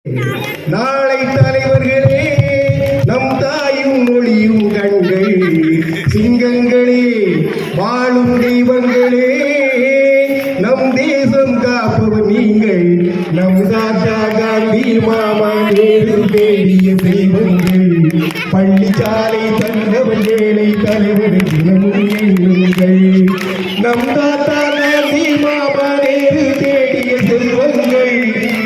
நாளை தலைவர்களே, நம் தாயும் மொழியும் கண்கள், சிங்கங்களே, வாழும் தெய்வங்களே, நம் தேசம் காப்பவர் நீங்கள். நம் தாத்தா காந்தி மாமா நேரு தேடிய தெய்வங்கள், பள்ளிச்சாலை தந்தவர் ஏழை தலைவர் தினமும் எண்ணுங்கள். நம் தாத்தா காந்தி மாமா நேரு தேடிய செல்வங்கள்,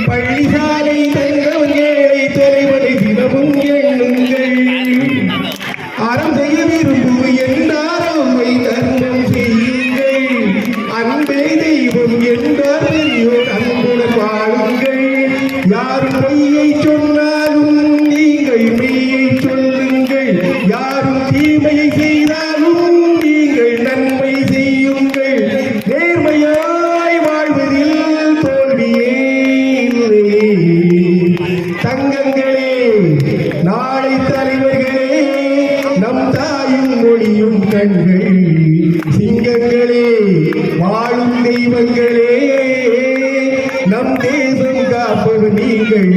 பள்ளிச்சாலை தந்தவர் ஏழை தலைவரை தினமும் எண்ணுங்கள். அறம் செய்ய விரும்பு என்றாரை தர்மம் செய்யுங்கள். அன்பே தெய்வம் என்றார் பெரியோர் அன்புடன் வாழுங்கள். யாரும் பொய்யை சொன்னாலும் நீங்கள் மெய்யை சொல்லுங்கள். யாரும் தீமையை செய்தாலும் நீங்கள் நன்மை செய்யுங்கள். நேர்மையாய் வாழ்வதில் தோல்வியே இல்லை. தங்கங்களே, நாளை தலைவர்களே, நம் தாயும் மொழியும் கண்கள், சிங்கங்களே, வாழும் தெய்வங்களே, நம் தேசம் காப்பது நீங்கள்.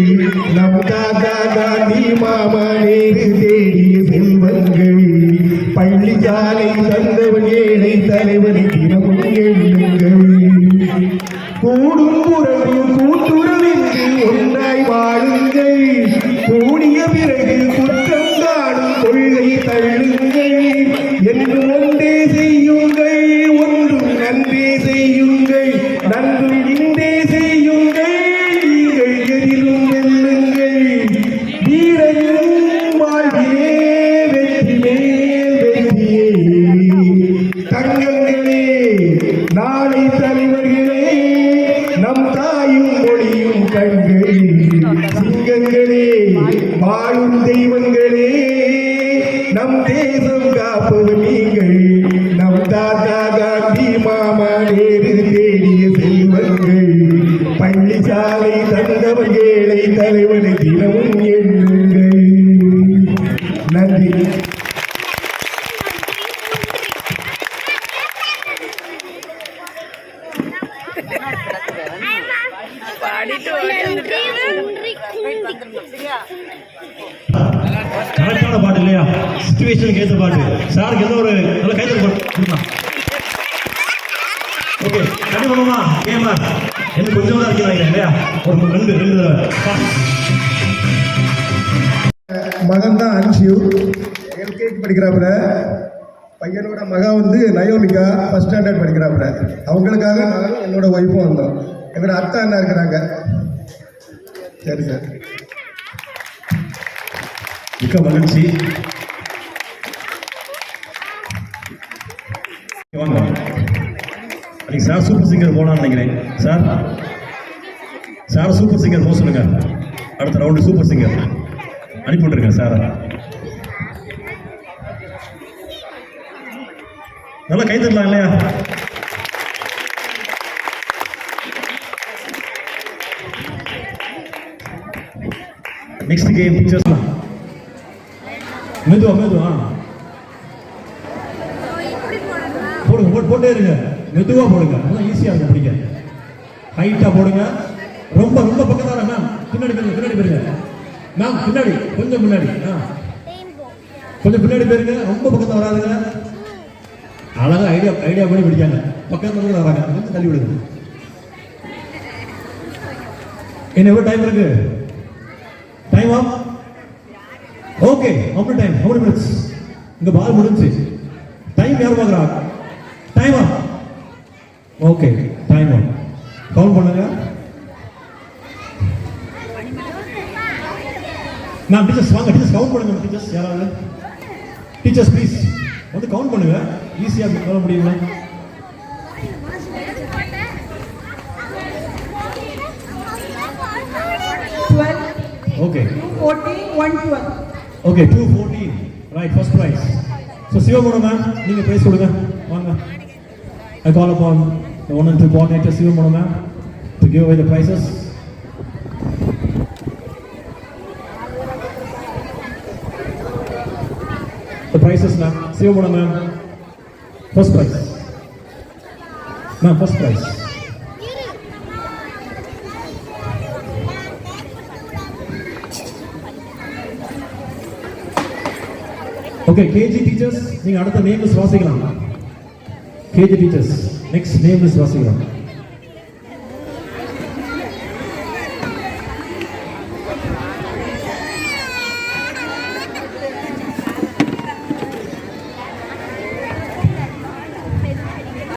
நம் தாத்தா காந்தி மாமா நேரு தேடிய செல்வங்கள், பள்ளிச்சாலை தந்தவன் ஏழை தலைவனை தினமும் எண்ணுங்கள். கூடும் உறவு கூட்டுறவென்று ஒன்றாய் வாழுங்கள். கூடிய பிறகு குற்றம் காணும் கொள்கை தள்ளுங்கள். என்று ஒன்றே செய்யுங்கள், ஒன்றும் நன்றே செய்யுங்கள். நன்றும் இன்றே செய்யுங்கள், நீங்கள் எதிலும் வெல்லுங்கள். வீரரின் வாழ்விலே வெற்றி மேல் வெற்றியே. தங்கங்களே, நாளை தலைவர்களே, நம் தாயும் மொழியும் கண்கள், சிங்கங்களே, வாழும் தெய்வங்களே, நம் தேசம் காப்பது நீங்கள். நம் தாத்தா காந்தி மாமா நேரு தேடிய செல்வங்கள், பள்ளிச்சாலை தந்தவர் ஏழை தலைவனை தினமும் எண்ணுங்கள். நன்றி. கரெக்டான பாட்டு இல்லையா? சிச்சுவேஷனுக்கு ஏற்ற பாட்டு. சாருக்கு ஏதோ ஒரு நல்ல கைத்தறி பாட்டு. ஓகே, கட்டி பண்ணுமா? கேமா என்ன கொஞ்சம் தான் இருக்கிறாங்க இல்லையா? ஒரு ரெண்டு தடவை. மகன் தான் அன்ஷியூ, எல்கேஜி படிக்கிறாப்புல. பையனோட மகன் வந்து நயோமிகா, ஃபர்ஸ்ட் ஸ்டாண்டர்ட் படிக்கிறாப்புல. அவங்களுக்காக நானும் என்னோட ஒய்ஃபும் வந்தோம். என்னோட அத்தா அண்ணா இருக்கிறாங்க. சரி சார், மிக்க மகிழ்ச்சி. வாங்க. அன்னைக்கு சார் சூப்பர் சிங்கர் போனான்னு நினைக்கிறேன். சார் சூப்பர் சிங்கர் போக சொல்லுங்க. அடுத்த ரவுண்டு சூப்பர் சிங்கர் அனுப்பிவிட்டுருங்க சார். நல்லா கை தரலாம் இல்லையா? Next game pictures. மெதுவா போடுங்க, போட்டே இருங்க. மெதுவா போடுங்க, நல்லா ஈஸியா இருக்கும் பிடிக்க. ஹைட்டா போடுங்க. ரொம்ப பக்கத்தால மேம். பின்னாடி போயிருங்க மேம். பின்னாடி கொஞ்சம் முன்னாடி, கொஞ்சம் பின்னாடி போயிருங்க. ரொம்ப பக்கத்துல வராதுங்க. அழகா ஐடியா பண்ணி பிடிக்காங்க. பக்கத்துல வராங்க, கொஞ்சம் தள்ளி விடுங்க. என்ன எவ்வளவு டைம் இருக்கு? Time off. Okay, how many minutes? இங்க பால் முடிஞ்சு. டைம் யார் பார்க்கறா? Time off. Okay, time off. Count பண்ணுங்க. நான் டீச்சர்ஸ் வாங்க, டீச்சர்ஸ் கவுண்ட் பண்ணுங்க. டீச்சர்ஸ் யாராவது? டீச்சர்ஸ் ப்ளீஸ் வந்து கவுண்ட் பண்ணுங்க. ஈஸியா சொல்ல முடியுங்களா? Okay. 214, 112. Okay, 214. Right, first prize. So, Sivamono ma'am, நீங்க prize கொடுங்க. வாங்க. I call upon the one and two coordinator Sivamono ma'am to give away the prizes. The prizes ma'am. Sivamono ma'am. First prize. Ma'am, first prize. Okay KG teachers நீங்க அடுத்த name வாசிக்கலாம். KG teachers next name வாசிக்கலாம்.